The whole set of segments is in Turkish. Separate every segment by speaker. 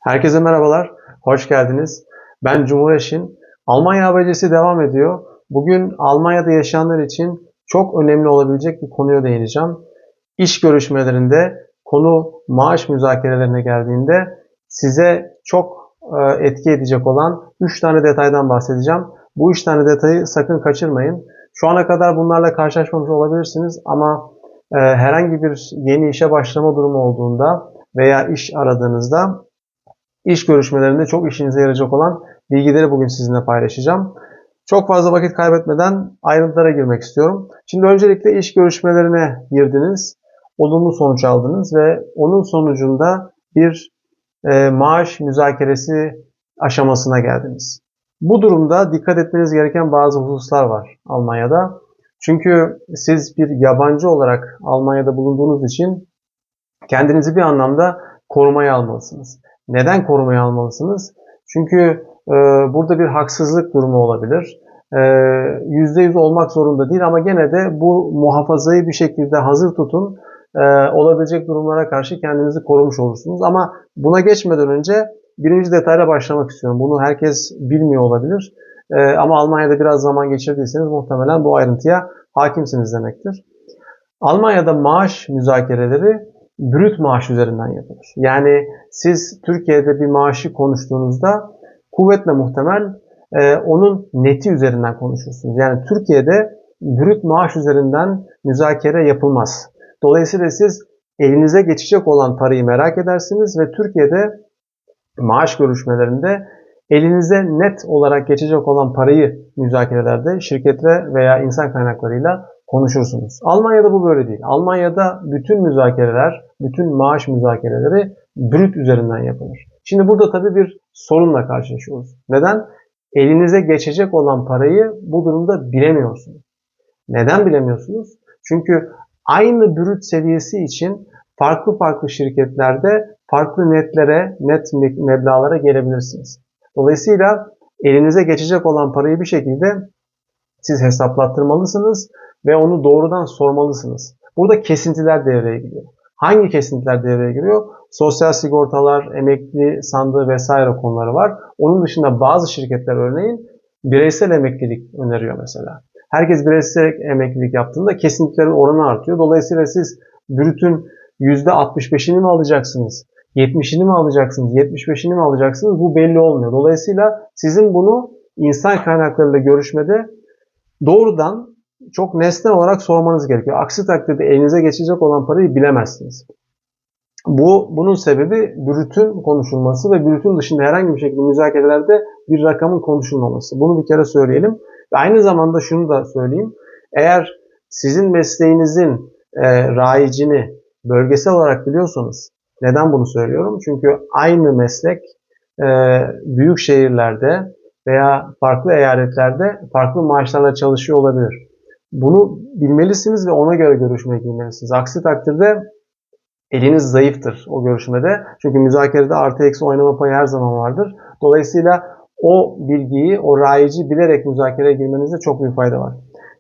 Speaker 1: Herkese merhabalar, hoş geldiniz. Ben Cumhur Eşin. Almanya habercisi devam ediyor. Bugün Almanya'da yaşayanlar için çok önemli olabilecek bir konuya değineceğim. İş görüşmelerinde konu maaş müzakerelerine geldiğinde size çok etki edecek olan 3 tane detaydan bahsedeceğim. Bu 3 tane detayı sakın kaçırmayın. Şu ana kadar bunlarla karşılaşmamış olabilirsiniz ama herhangi bir yeni işe başlama durumu olduğunda veya iş aradığınızda İş görüşmelerinde çok işinize yarayacak olan bilgileri bugün sizinle paylaşacağım. Çok fazla vakit kaybetmeden ayrıntılara girmek istiyorum. Şimdi öncelikle iş görüşmelerine girdiniz, olumlu sonuç aldınız ve onun sonucunda bir maaş müzakeresi aşamasına geldiniz. Bu durumda dikkat etmeniz gereken bazı hususlar var Almanya'da. Çünkü siz bir yabancı olarak Almanya'da bulunduğunuz için kendinizi bir anlamda korumaya almalısınız. Neden korumaya almalısınız? Çünkü burada bir haksızlık durumu olabilir. %100 olmak zorunda değil ama gene de bu muhafazayı bir şekilde hazır tutun. Olabilecek durumlara karşı kendinizi korumuş olursunuz. Ama buna geçmeden önce birinci detayla başlamak istiyorum. Bunu herkes bilmiyor olabilir. Ama Almanya'da biraz zaman geçirdiyseniz muhtemelen bu ayrıntıya hakimsiniz demektir. Almanya'da maaş müzakereleri brüt maaş üzerinden yapılır. Yani siz Türkiye'de bir maaşı konuştuğunuzda kuvvetle muhtemel onun neti üzerinden konuşursunuz. Yani Türkiye'de brüt maaş üzerinden müzakere yapılmaz. Dolayısıyla siz elinize geçecek olan parayı merak edersiniz ve Türkiye'de maaş görüşmelerinde elinize net olarak geçecek olan parayı müzakerelerde şirketle veya insan kaynaklarıyla konuşursunuz. Almanya'da bu böyle değil. Almanya'da bütün müzakereler, bütün maaş müzakereleri brüt üzerinden yapılır. Şimdi burada tabii bir sorunla karşılaşıyoruz. Neden? Elinize geçecek olan parayı bu durumda bilemiyorsunuz. Neden bilemiyorsunuz? Çünkü aynı brüt seviyesi için farklı şirketlerde farklı net meblağlara gelebilirsiniz. Dolayısıyla elinize geçecek olan parayı bir şekilde siz hesaplattırmalısınız ve onu doğrudan sormalısınız. Burada kesintiler devreye giriyor. Hangi kesintiler devreye giriyor? Sosyal sigortalar, emekli sandığı vesaire konuları var. Onun dışında bazı şirketler örneğin bireysel emeklilik öneriyor mesela. Herkes bireysel emeklilik yaptığında kesintilerin oranı artıyor. Dolayısıyla siz brütün %65'ini mi alacaksınız? 70'ini mi alacaksınız? 75'ini mi alacaksınız? Bu belli olmuyor. Dolayısıyla sizin bunu insan kaynaklarıyla görüşmede doğrudan çok nesnel olarak sormanız gerekiyor. Aksi takdirde elinize geçecek olan parayı bilemezsiniz. Bunun sebebi brütün konuşulması ve brütün dışında herhangi bir şekilde müzakerelerde bir rakamın konuşulmaması. Bunu bir kere söyleyelim. Ve aynı zamanda şunu da söyleyeyim. Eğer sizin mesleğinizin rayicini bölgesel olarak biliyorsanız, neden bunu söylüyorum? Çünkü aynı meslek büyük şehirlerde veya farklı eyaletlerde farklı maaşlarla çalışıyor olabilir. Bunu bilmelisiniz ve ona göre görüşmeye girmelisiniz. Aksi takdirde eliniz zayıftır o görüşmede. Çünkü müzakerede artı eksi oynama payı her zaman vardır. Dolayısıyla o bilgiyi, o rayici bilerek müzakereye girmenizde çok büyük fayda var.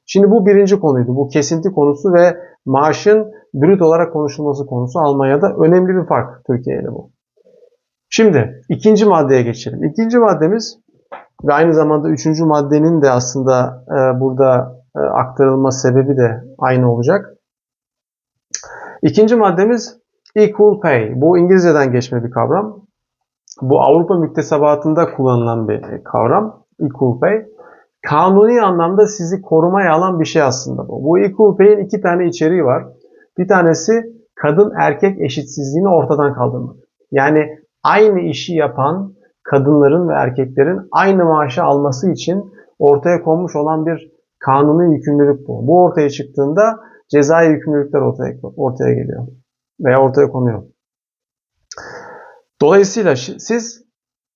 Speaker 1: Şimdi bu birinci konuydu. Bu kesinti konusu ve maaşın brüt olarak konuşulması konusu Almanya'da önemli bir fark Türkiye ile bu. Şimdi ikinci maddeye geçelim. İkinci maddemiz ve aynı zamanda üçüncü maddenin de aslında burada aktarılma sebebi de aynı olacak. İkinci maddemiz equal pay. Bu İngilizceden geçme bir kavram. Bu Avrupa müktesebatında kullanılan bir kavram. Equal pay. Kanuni anlamda sizi korumaya alan bir şey aslında bu. Bu equal pay'in iki tane içeriği var. Bir tanesi kadın erkek eşitsizliğini ortadan kaldırmak. Yani aynı işi yapan kadınların ve erkeklerin aynı maaşı alması için ortaya konmuş olan bir kanuni yükümlülük bu. Bu ortaya çıktığında cezai yükümlülükler ortaya geliyor veya ortaya konuyor. Dolayısıyla siz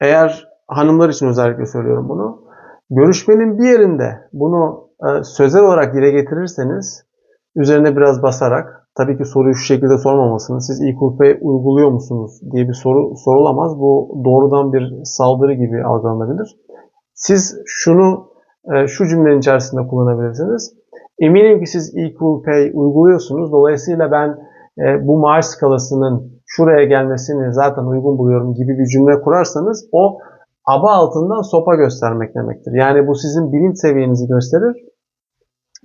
Speaker 1: eğer hanımlar için özellikle söylüyorum bunu, görüşmenin bir yerinde bunu sözel olarak dile getirirseniz üzerine biraz basarak, tabii ki soruyu şu şekilde sormamalısınız. Siz equal pay uyguluyor musunuz diye bir soru sorulamaz. Bu doğrudan bir saldırı gibi algılanabilir. Siz şunu şu cümlenin içerisinde kullanabilirsiniz. Eminim ki siz equal pay uyguluyorsunuz. Dolayısıyla ben bu maaş skalasının şuraya gelmesini zaten uygun buluyorum gibi bir cümle kurarsanız o aba altından sopa göstermek demektir. Yani bu sizin bilinç seviyenizi gösterir.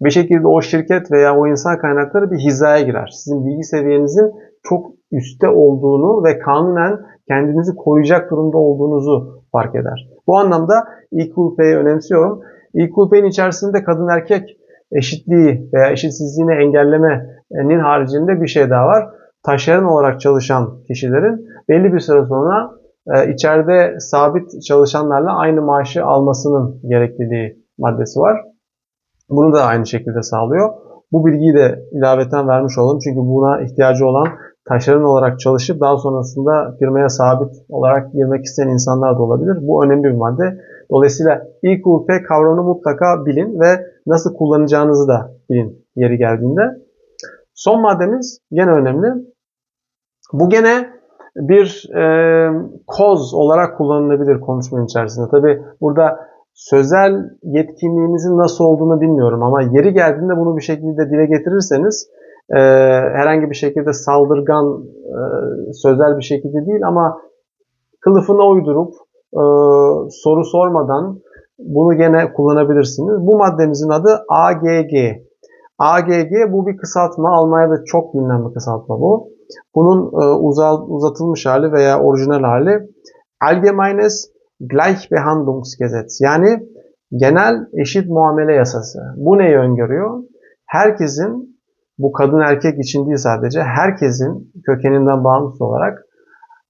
Speaker 1: Bir şekilde o şirket veya o insan kaynakları bir hizaya girer. Sizin bilgi seviyenizin çok üstte olduğunu ve kanunen kendinizi koruyacak durumda olduğunuzu fark eder. Bu anlamda Equal Pay'i önemsiyorum. Equal Pay'in içerisinde kadın erkek eşitliği veya eşitsizliğini engellemenin haricinde bir şey daha var. Taşeron olarak çalışan kişilerin belli bir süre sonra içeride sabit çalışanlarla aynı maaşı almasının gerekliliği maddesi var. Bunu da aynı şekilde sağlıyor. Bu bilgiyi de ilaveten vermiş olalım. Çünkü buna ihtiyacı olan taşeron olarak çalışıp daha sonrasında firmaya sabit olarak girmek isteyen insanlar da olabilir. Bu önemli bir madde. Dolayısıyla Equal Pay kavramını mutlaka bilin ve nasıl kullanacağınızı da bilin yeri geldiğinde. Son maddemiz gene önemli. Bu gene bir koz olarak kullanılabilir konuşmanın içerisinde. Tabi burada sözel yetkinliğinizin nasıl olduğunu bilmiyorum ama yeri geldiğinde bunu bir şekilde dile getirirseniz herhangi bir şekilde saldırgan, sözel bir şekilde değil ama kılıfına uydurup soru sormadan bunu gene kullanabilirsiniz. Bu maddemizin adı AGG. AGG bu bir kısaltma. Almanya'da çok bilinen bir kısaltma bu. Bunun uzatılmış hali veya orijinal hali Allgemeines Gleichbehandlungsgesetz, yani genel eşit muamele yasası. Bu neyi öngörüyor? Herkesin, bu kadın erkek için değil sadece, herkesin kökeninden bağımsız olarak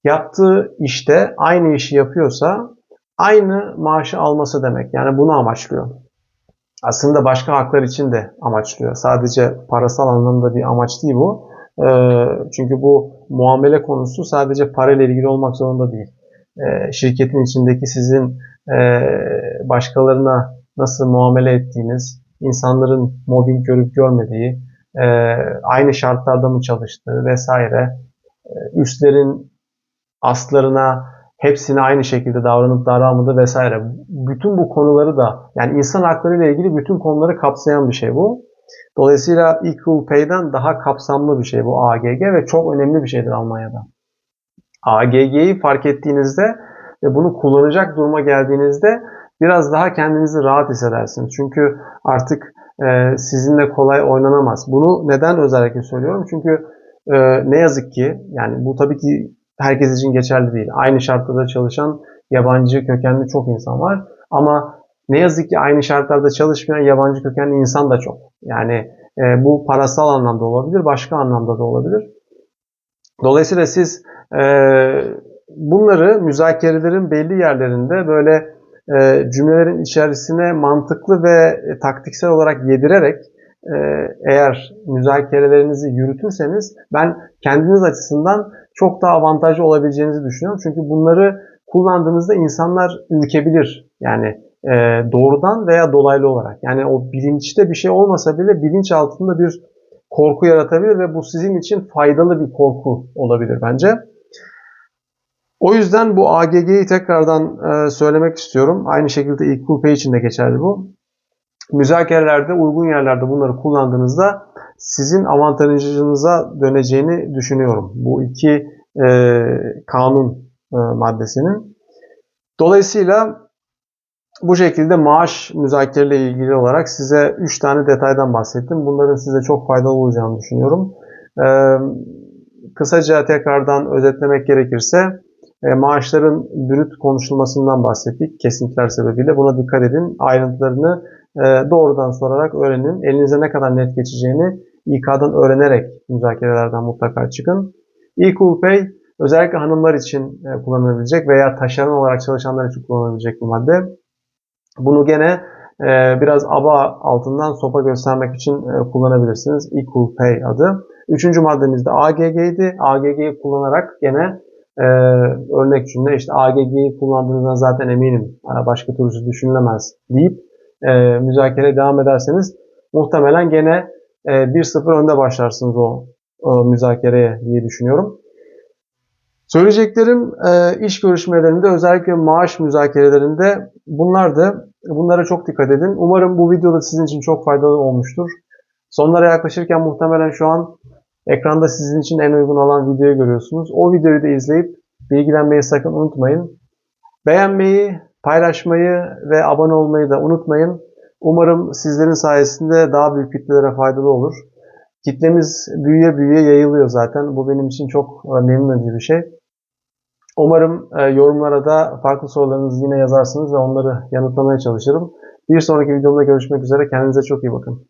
Speaker 1: yaptığı işte aynı işi yapıyorsa aynı maaşı alması demek. Yani bunu amaçlıyor. Aslında başka haklar için de amaçlıyor. Sadece parasal anlamda bir amaç değil bu. Çünkü bu muamele konusu sadece parayla ilgili olmak zorunda değil. Şirketin içindeki sizin başkalarına nasıl muamele ettiğiniz, insanların mobbing görüp görmediği, aynı şartlarda mı çalıştığı vesaire, üstlerin astlarına hepsine aynı şekilde davranıp davranmadığı vesaire. Bütün bu konuları da, yani insan hakları ile ilgili bütün konuları kapsayan bir şey bu. Dolayısıyla Equal Pay'den daha kapsamlı bir şey bu AGG ve çok önemli bir şeydir Almanya'da. AGG'yi fark ettiğinizde ve bunu kullanacak duruma geldiğinizde biraz daha kendinizi rahat hissedersiniz. Çünkü artık sizinle kolay oynanamaz. Bunu neden özellikle söylüyorum? Çünkü ne yazık ki, yani bu tabii ki herkes için geçerli değil. Aynı şartlarda çalışan yabancı kökenli çok insan var. Ama ne yazık ki aynı şartlarda çalışmayan yabancı kökenli insan da çok. Yani bu parasal anlamda olabilir, başka anlamda da olabilir. Dolayısıyla siz bunları müzakerelerin belli yerlerinde böyle cümlelerin içerisine mantıklı ve taktiksel olarak yedirerek eğer müzakerelerinizi yürütürseniz ben kendiniz açısından çok daha avantajlı olabileceğinizi düşünüyorum. Çünkü bunları kullandığınızda insanlar ürkebilir. Yani doğrudan veya dolaylı olarak. Yani o bilinçte bir şey olmasa bile bilinç altında bir korku yaratabilir ve bu sizin için faydalı bir korku olabilir bence. O yüzden bu AGG'yi tekrardan söylemek istiyorum. Aynı şekilde Equal Pay için de geçerli bu. Müzakerelerde, uygun yerlerde bunları kullandığınızda sizin avantajınıza döneceğini düşünüyorum. Bu iki kanun maddesinin. Dolayısıyla bu şekilde maaş müzakereyle ilgili olarak size 3 tane detaydan bahsettim. Bunların size çok faydalı olacağını düşünüyorum. Kısaca tekrardan özetlemek gerekirse maaşların brüt konuşulmasından bahsettik kesintiler sebebiyle. Buna dikkat edin. Ayrıntılarını doğrudan sorarak öğrenin. Elinize ne kadar net geçeceğini İK'dan öğrenerek müzakerelerden mutlaka çıkın. Equal Pay özellikle hanımlar için kullanılabilecek veya taşeron olarak çalışanlar için kullanılabilecek bir madde. Bunu gene biraz aba altından sopa göstermek için kullanabilirsiniz. Equal Pay adı. Üçüncü maddemiz de AGG'ydi. AGG'yi kullanarak gene örnek cümle işte AGG'yi kullandığınızdan zaten eminim, başka türlüsü düşünülemez deyip müzakereye devam ederseniz muhtemelen gene 1-0 önde başlarsınız o müzakereye diye düşünüyorum. Söyleyeceklerim iş görüşmelerinde, özellikle maaş müzakerelerinde bunlardı. Bunlara çok dikkat edin. Umarım bu video da sizin için çok faydalı olmuştur. Sonlara yaklaşırken muhtemelen şu an Ekranda sizin için en uygun olan videoyu görüyorsunuz. O videoyu da izleyip bilgilenmeyi sakın unutmayın. Beğenmeyi, paylaşmayı ve abone olmayı da unutmayın. Umarım sizlerin sayesinde daha büyük kitlelere faydalı olur. Kitlemiz büyüye büyüye yayılıyor zaten. Bu benim için çok memnun edici bir şey. Umarım yorumlara da farklı sorularınızı yine yazarsınız ve onları yanıtlamaya çalışırım. Bir sonraki videomda görüşmek üzere. Kendinize çok iyi bakın.